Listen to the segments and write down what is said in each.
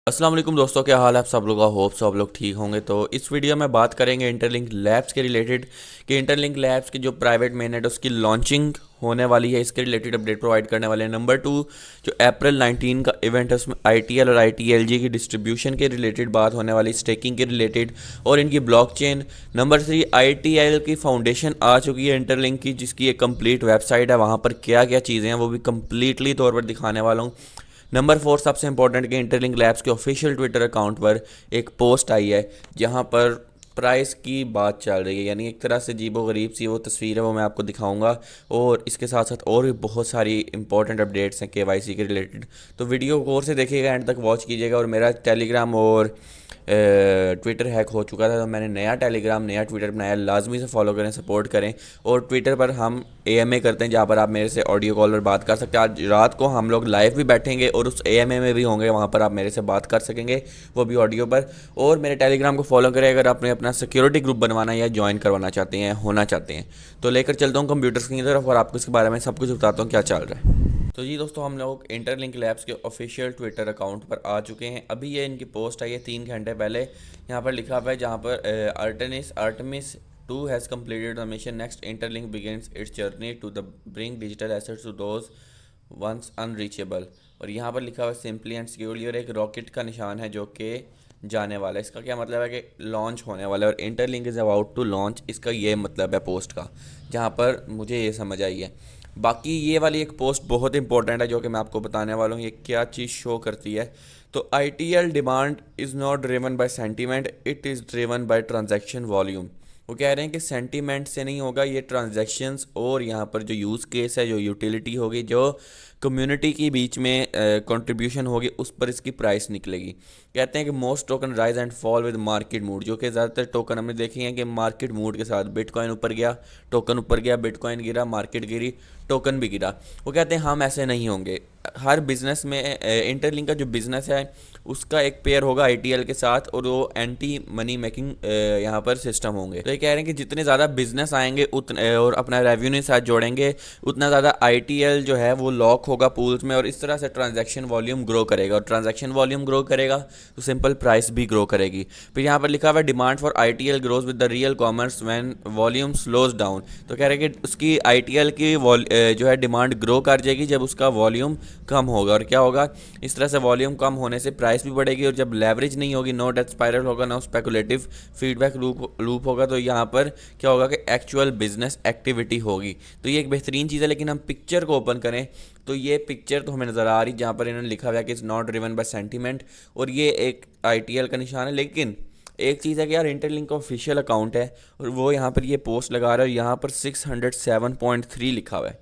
अस्सलाम वालेकुम दोस्तों, क्या हाल है आप सब लोग का। होप सब लोग ठीक होंगे। तो इस वीडियो में बात करेंगे इंटरलिंक लैब्स के रिलेटेड कि इंटरलिंक लैब्स की जो प्राइवेट मेननेट उसकी लॉन्चिंग होने वाली है, इसके रिलेटेड अपडेट प्रोवाइड करने वाले हैं। नंबर टू, जो अप्रैल 19 का इवेंट है उसमें आईटीएल और आईटीएलजी की डिस्ट्रीब्यूशन के रिलेटेड बात होने वाली, स्टेकिंग के रिलेटेड और इनकी ब्लॉकचेन। नंबर थ्री, आईटीएल की फाउंडेशन आ चुकी है इंटरलिंक की, जिसकी एक कंप्लीट वेबसाइट है, वहाँ पर क्या क्या चीज़ें हैं वो भी कंप्लीटली तौर पर दिखाने वाला हूँ। नंबर फोर, सबसे इंपॉर्टेंट कि इंटरलिंक लैब्स के ऑफिशियल ट्विटर अकाउंट पर एक पोस्ट आई है जहां पर प्राइस की बात चल रही है, यानी एक तरह से अजीबो गरीब सी वो तस्वीर है, वो मैं आपको दिखाऊंगा। और इसके साथ साथ और भी बहुत सारी इंपॉर्टेंट अपडेट्स हैं केवाईसी के रिलेटेड। तो वीडियो को गौर से देखिएगा, एंड तक वॉच कीजिएगा। और मेरा टेलीग्राम और ट्विटर हैक हो चुका था, तो मैंने नया टेलीग्राम नया ट्विटर बनाया, लाजमी से फॉलो करें, सपोर्ट करें। और ट्विटर पर हम एएमए करते हैं, जहाँ पर आप मेरे से ऑडियो कॉल पर बात कर सकते हैं। आज रात को हम लोग लाइव भी बैठेंगे और उस एएमए में भी होंगे, वहाँ पर आप मेरे से बात कर सकेंगे, वो भी ऑडियो पर। और मेरे टेलीग्राम को फॉलो करें अगर आपने अपना सिक्योरिटी ग्रुप बनवाना या ज्वाइन करवाना चाहते हैं, होना चाहते हैं। तो लेकर चलता हूँ कंप्यूटर्स की तरफ और आपको इसके बारे में सब कुछ बताता हूँ क्या चल रहा है। तो जी दोस्तों, हम लोग इंटरलिंक लैब्स के ऑफिशियल ट्विटर अकाउंट पर आ चुके हैं। अभी ये इनकी पोस्ट आई है 3 घंटे पहले। यहाँ पर लिखा हुआ है, जहाँ पर Artemis 2 has completed the mission, next Interlink begins its journey to the bring digital assets to those once unreachable. और यहाँ पर लिखा हुआ है सिंपली एंड सिक्योरली, और एक रॉकेट का निशान है जो कि जाने वाला है। इसका क्या मतलब है कि लॉन्च होने वाला है और Interlink is about to launch, इसका ये मतलब है पोस्ट का, जहाँ पर मुझे ये समझ आई है। बाकी ये वाली एक पोस्ट बहुत इंपॉर्टेंट है जो कि मैं आपको बताने वाला हूँ, ये क्या चीज़ शो करती है। तो I T L demand is not driven by sentiment, it is driven by transaction volume. वो कह रहे हैं कि सेंटीमेंट से नहीं होगा, ये ट्रांजैक्शंस और यहाँ पर जो यूज़ केस है, जो यूटिलिटी होगी, जो कम्युनिटी के बीच में कंट्रीब्यूशन होगी, उस पर इसकी प्राइस निकलेगी। कहते हैं कि most token rise and fall with market mood, जो कि ज़्यादातर टोकन हमने देखे हैं कि मार्केट मूड के साथ, बिटकॉइन ऊपर गया, टोकन ऊपर गया, बिटकॉइन गिरा, मार्केट गिरी, टोकन भी गिरा। वो कहते हैं हम ऐसे नहीं होंगे। हर बिजनेस में इंटरलिंक का जो बिज़नेस है उसका एक पेयर होगा आईटीएल के साथ, और वो एंटी मनी मेकिंग यहाँ पर सिस्टम होंगे। तो ये कह रहे हैं कि जितने ज़्यादा बिजनेस आएंगे उतने और अपना रेवेन्यू साथ जोड़ेंगे, उतना ज़्यादा आईटीएल जो है वो लॉक होगा पूल्स में, और इस तरह से ट्रांजैक्शन वॉल्यूम ग्रो करेगा, और ट्रांजैक्शन वॉल्यूम ग्रो करेगा तो सिंपल प्राइस भी ग्रो करेगी। फिर यहाँ पर लिखा हुआ है demand for ITL grows with the real commerce when volume slows down. तो कह रहे हैं कि उसकी आईटीएल की जो है डिमांड ग्रो कर जाएगी जब उसका वॉल्यूम कम होगा। और क्या होगा, इस तरह से वॉल्यूम कम होने से प्राइस भी बढ़ेगी, और जब लेवरेज नहीं होगी, नो डेथ स्पाइरल होगा, नो स्पेकुलेटिव फीडबैक लूप होगा, तो यहाँ पर क्या होगा कि एक्चुअल बिजनेस एक्टिविटी होगी। तो ये एक बेहतरीन चीज़ है। लेकिन हम पिक्चर को ओपन करें तो ये पिक्चर तो हमें नज़र आ रही, जहाँ पर इन्होंने लिखा हुआ है कि it's not driven by sentiment, और ये एक आईटीएल का निशान है। लेकिन एक चीज़ है कि यार इंटरलिंक का ऑफिशियल अकाउंट है और वो यहाँ पर ये पोस्ट लगा रहा है, और यहाँ पर 607.3 लिखा हुआ है।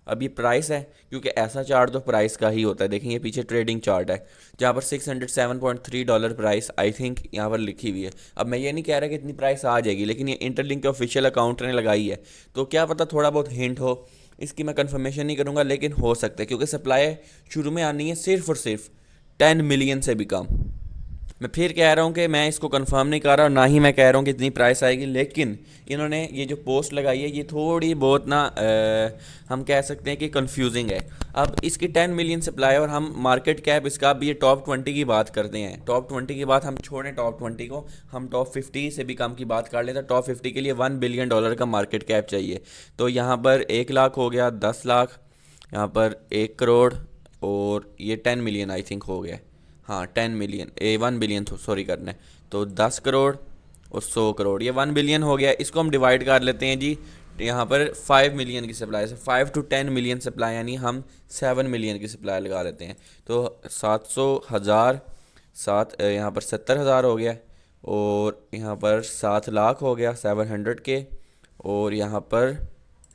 अब ये प्राइस है, क्योंकि ऐसा चार्ट तो प्राइस का ही होता है। देखें, ये पीछे ट्रेडिंग चार्ट है जहाँ पर $607.3 प्राइस आई थिंक यहाँ पर लिखी हुई है। अब मैं ये नहीं कह रहा कि इतनी प्राइस आ जाएगी, लेकिन ये इंटरलिंक के ऑफिशियल अकाउंट ने लगाई है, तो क्या पता थोड़ा बहुत हिंट हो। इसकी मैं कंफर्मेशन नहीं करूँगा, लेकिन हो सकता है, क्योंकि सप्लाई शुरू में आनी है सिर्फ और सिर्फ 10 मिलियन से भी कम। मैं फिर कह रहा हूँ कि मैं इसको कंफर्म नहीं कर रहा, और ना ही मैं कह रहा हूँ कि इतनी प्राइस आएगी। लेकिन इन्होंने ये जो पोस्ट लगाई है, ये थोड़ी बहुत ना हम कह सकते हैं कि कंफ्यूजिंग है। अब इसकी 10 मिलियन सप्लाई, और हम मार्केट कैप इसका, अब ये टॉप 20 की बात करते हैं। टॉप 20 की बात हम छोड़ें, टॉप 20 को हम टॉप 50 से भी कम की बात कर लेते हैं। टॉप 50 के लिए $1 बिलियन का मार्केट कैप चाहिए। तो यहाँ पर 1 लाख हो गया, 10 लाख, यहाँ पर 1 करोड़, और ये 10 मिलियन आई थिंक हो गया। हाँ, 10 मिलियन, 1 बिलियन तो सॉरी करना है, तो 10 करोड़ और 100 करोड़, ये 1 बिलियन हो गया। इसको हम डिवाइड कर लेते हैं जी। यहाँ पर 5 मिलियन की सप्लाई से 5 to 10 मिलियन सप्लाई, यानी हम 7 मिलियन की सप्लाई लगा लेते हैं। तो 700,000, यहाँ पर 70,000 हो गया, और यहाँ पर 7 लाख हो गया, 700 के, और यहाँ पर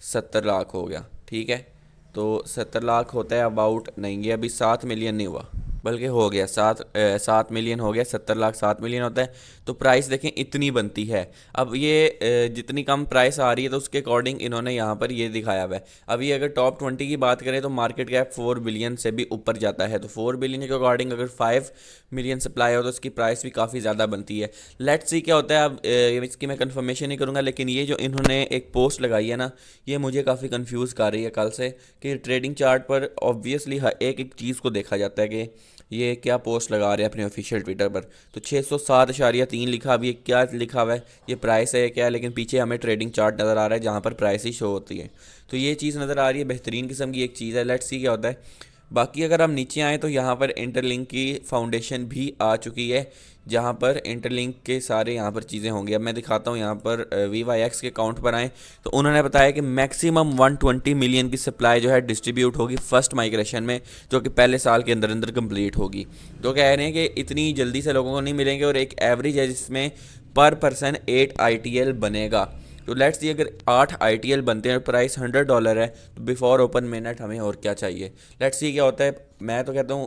70 लाख हो गया। ठीक है, तो 70 लाख होता है अबाउट, नहीं ये अभी 7 मिलियन नहीं हुआ, बल्कि हो गया 7 मिलियन हो गया, 70 लाख 7 मिलियन होता है। तो प्राइस देखें इतनी बनती है। अब ये जितनी कम प्राइस आ रही है, तो उसके अकॉर्डिंग इन्होंने यहाँ पर ये दिखाया हुआ है। अब ये अगर टॉप 20 की बात करें तो मार्केट कैप 4 बिलियन से भी ऊपर जाता है। तो 4 बिलियन के अकॉर्डिंग अगर 5 मिलियन सप्लाई हो तो इसकी प्राइस भी काफ़ी ज़्यादा बनती है। लेट्स सी क्या होता है। अब इसकी मैं कंफर्मेशन नहीं करूँगा, लेकिन ये जो इन्होंने एक पोस्ट लगाई है ना, ये मुझे काफ़ी कंफ्यूज कर रही है कल से, कि ट्रेडिंग चार्ट पर ऑब्वियसली एक एक चीज़ को देखा जाता है कि ये क्या पोस्ट लगा रहे हैं अपने ऑफिशियल ट्विटर पर। तो 607.3 लिखा, अभी ये क्या लिखा हुआ है, ये प्राइस है क्या है, लेकिन पीछे हमें ट्रेडिंग चार्ट नज़र आ रहा है जहाँ पर प्राइस ही शो होती है। तो ये चीज़ नज़र आ रही है, बेहतरीन किस्म की एक चीज़ है। लेट्स सी क्या होता है। बाकी अगर हम नीचे आएँ तो यहाँ पर इंटरलिंक की फाउंडेशन भी आ चुकी है, जहाँ पर इंटरलिंक के सारे यहाँ पर चीज़ें होंगी। अब मैं दिखाता हूँ यहाँ पर VYX के अकाउंट पर आएँ तो उन्होंने बताया कि मैक्सिमम 120 मिलियन की सप्लाई जो है डिस्ट्रीब्यूट होगी फर्स्ट माइग्रेशन में, जो कि पहले साल के अंदर अंदर कंप्लीट होगी। तो कह रहे हैं कि इतनी जल्दी से लोगों को नहीं मिलेंगे, और एक एवरेज है जिसमें पर पर्सन 8 ITL बनेगा। तो लेट्स सी अगर 8 ITL बनते हैं और प्राइस $100 है, तो बिफोर ओपन मिनट हमें और क्या चाहिए। लेट्स सी क्या होता है। मैं तो कहता हूँ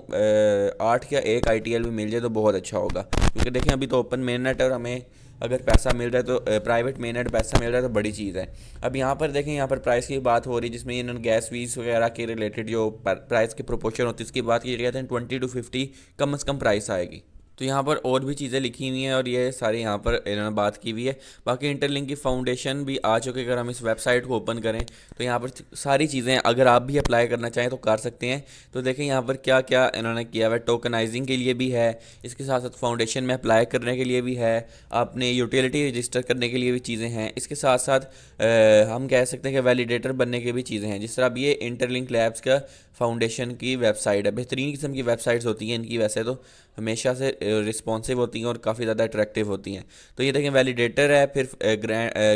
8 या 1 ITL भी मिल जाए तो बहुत अच्छा होगा, क्योंकि देखें अभी तो ओपन मिनट है और हमें अगर पैसा मिल रहा है तो प्राइवेट मिनट पैसा मिल रहा है तो बड़ी चीज़ है। अब यहाँ पर देखें, यहाँ पर प्राइस की बात हो रही है जिसमें इन्होंने गैस फीस वगैरह के रिलेटेड जो प्राइस की प्रोपोर्शन होती है उसकी बात की जाती है। 20 to 50 कम से कम प्राइस आएगी। तो यहाँ पर और भी चीज़ें लिखी हुई हैं और ये सारी यहाँ पर इन्होंने बात की हुई है। बाकी इंटरलिंक की फाउंडेशन भी आ चुके, अगर हम इस वेबसाइट को ओपन करें तो यहाँ पर सारी चीज़ें, अगर आप भी अप्लाई करना चाहें तो कर सकते हैं। तो देखें यहाँ पर क्या क्या इन्होंने किया हुआ है। टोकनाइजिंग के लिए भी है, इसके साथ साथ फाउंडेशन में अप्लाई करने के लिए भी है, आपने यूटिलिटी रजिस्टर करने के लिए भी चीज़ें हैं। इसके साथ साथ हम कह सकते हैं कि वैलिडेटर बनने की भी चीज़ें हैं। जिस तरह अब ये इंटरलिंक लैब्स का फाउंडेशन की वेबसाइट है, बेहतरीन किस्म की वेबसाइट्स होती हैं इनकी, वैसे तो हमेशा से रिस्पॉन्सिव होती हैं और काफ़ी ज़्यादा अट्रैक्टिव होती हैं। तो ये देखें, वैलिडेटर है, फिर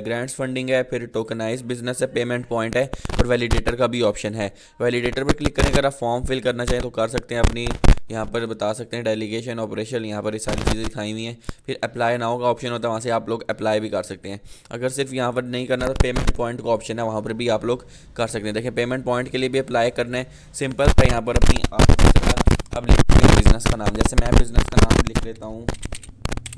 ग्रांट्स फंडिंग है, फिर टोकनाइज बिजनेस है, पेमेंट पॉइंट है, और वैलिडेटर का भी ऑप्शन है। वैलिडेटर पर क्लिक करें, अगर आप फॉर्म फिल करना चाहें तो कर सकते हैं, अपनी यहाँ पर बता सकते हैं डेलीगेशन ऑपरेशन, यहाँ पर ये सारी चीज़ें दिखाई हुई हैं। फिर अप्लाई नाउ का ऑप्शन होता है, वहाँ से आप लोग अप्लाई भी कर सकते हैं। अगर सिर्फ यहाँ पर नहीं करना तो पेमेंट पॉइंट का ऑप्शन है, वहाँ पर भी आप लोग कर सकते हैं। देखिए पेमेंट पॉइंट के लिए भी अप्लाई करना है, सिंपल है। यहाँ पर अपनी आप लिख बिज़नेस का नाम, जैसे मैं बिज़नेस का नाम लिख लेता हूँ,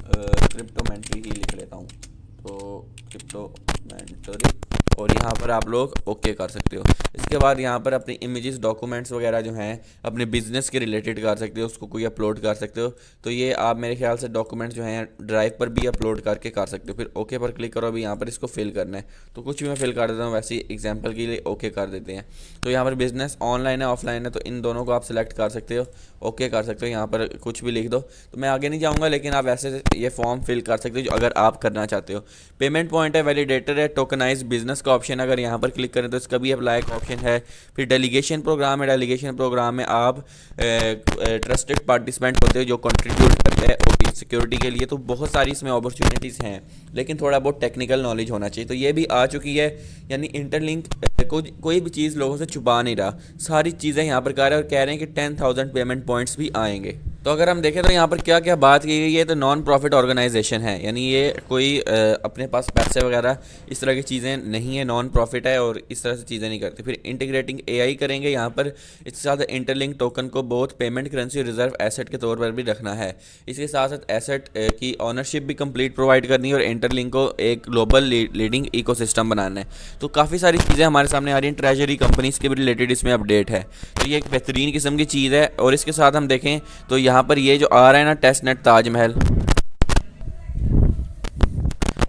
क्रिप्टोमेंट्री ही लिख लेता हूँ, तो क्रिप्टोमेंट्री, और यहाँ पर आप लोग ओके कर सकते हो। इसके बाद यहाँ पर अपनी इमेजेस डॉक्यूमेंट्स वगैरह जो हैं अपने बिजनेस के रिलेटेड कर सकते हो, उसको कोई अपलोड कर सकते हो। तो ये आप मेरे ख्याल से डॉक्यूमेंट्स जो हैं ड्राइव पर भी अपलोड करके कर सकते हो। फिर ओके पर क्लिक करो, अभी यहाँ पर इसको फिल करना है, तो कुछ भी मैं फिल कर देता हूँ, वैसे एग्जाम्पल के लिए ओके कर देते हैं। तो यहाँ पर बिजनेस ऑनलाइन है ऑफलाइन है, तो इन दोनों को आप सिलेक्ट कर सकते हो, ओके कर सकते हो। यहाँ पर कुछ भी लिख दो, तो मैं आगे नहीं जाऊँगा, लेकिन आप ऐसे ये फॉर्म फिल कर सकते हो जो अगर आप करना चाहते हो। पेमेंट पॉइंट है, वैलिडेटर है, टोकनाइज बिजनेस का ऑप्शन है, अगर यहाँ पर क्लिक करें तो इसका भी अप्लाई का ऑप्शन है। फिर डेलीगेशन प्रोग्राम है, डेलीगेशन प्रोग्राम में आप ट्रस्टेड पार्टिसिपेंट होते हो जो कंट्रीब्यूट करते हैं ओटी सिक्योरिटी के लिए। तो बहुत सारी इसमें अपॉर्चुनिटीज़ हैं, लेकिन थोड़ा बहुत टेक्निकल नॉलेज होना चाहिए। तो ये भी आ चुकी है, यानी इंटरलिंक कोई भी चीज़ लोगों से छुपा नहीं रहा, सारी चीज़ें यहाँ पर कर रहे हैं, और कह रहे हैं कि 10,000 पेमेंट पॉइंट्स भी आएंगे। तो अगर हम देखें तो यहाँ पर क्या क्या बात की गई है, तो नॉन प्रॉफिट ऑर्गेनाइजेशन है, यानी ये कोई अपने पास पैसे वगैरह इस तरह की चीज़ें नहीं है, नॉन प्रॉफिट है और इस तरह से चीज़ें नहीं करती। फिर इंटीग्रेटिंग AI करेंगे यहाँ पर, इसके साथ इंटरलिंक टोकन को बहुत पेमेंट करेंसी रिजर्व एसेट के तौर पर भी रखना है। इसके साथ साथ एसेट की ऑनरशिप भी कंप्लीट प्रोवाइड करनी है, और इंटरलिंक को एक ग्लोबल लीडिंग इकोसिस्टम बनाना है। तो काफ़ी सारी चीज़ें हमारे सामने आ रही हैं, ट्रेजरी कंपनीज़ के भी रिलेटेड इसमें अपडेट है। तो ये एक बेहतरीन किस्म की चीज़ है। और इसके साथ हम देखें तो यहाँ पर ये जो आ रहा है ना, टेस्टनेट ताजमहल,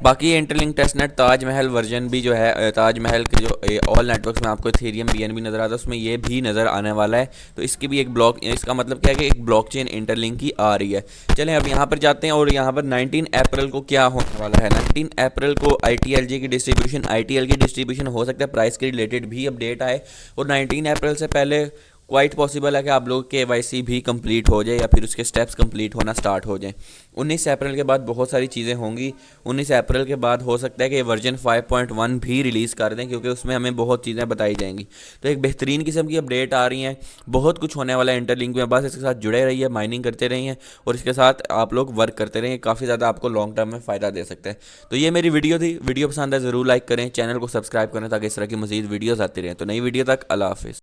बाकी ये इंटरलिंक टेस्टनेट ताजमहल वर्जन भी जो है, ताजमहल के जो ऑल नेटवर्क्स में आपको इथेरियम BNB नज़र आता है, उसमें ये भी नज़र आने वाला है। तो इसकी भी एक ब्लॉक, इसका मतलब क्या है कि एक ब्लॉकचेन इंटरलिंक की आ रही है। चलें अब यहाँ पर जाते हैं, और यहाँ पर 19 अप्रैल को क्या होने वाला है। 19 अप्रैल को ITLG की डिस्ट्रीब्यूशन, ITL की डिस्ट्रीब्यूशन हो सकता है प्राइस के रिलेटेड भी अपडेट आए, और 19 अप्रैल से पहले क्वाइट पॉसिबल है कि आप लोग KYC भी कंप्लीट हो जाए, या फिर उसके स्टेप्स कंप्लीट होना स्टार्ट हो जाए। 19 अप्रैल के बाद बहुत सारी चीज़ें होंगी। 19 अप्रैल के बाद हो सकता है कि वर्जन 5.1 भी रिलीज़ कर दें, क्योंकि उसमें हमें बहुत चीज़ें बताई जाएंगी। तो एक बेहतरीन किस्म की अपडेट आ रही हैं, बहुत कुछ होने वाला है इंटरलिंक में। बस इसके साथ जुड़े रहिए, माइनिंग करते रहिए, और इसके साथ आप लोग वर्क करते रहिए, काफ़ी ज़्यादा आपको लॉन्ग टर्म में फ़ायदा दे सकते हैं। तो ये मेरी वीडियो थी, वीडियो पसंद है ज़रूर लाइक करें, चैनल को सब्सक्राइब करें ताकि इस तरह की मज़ीद वीडियोज़ आती रहें। तो नई वीडियो तक अल्लाह हाफिज़।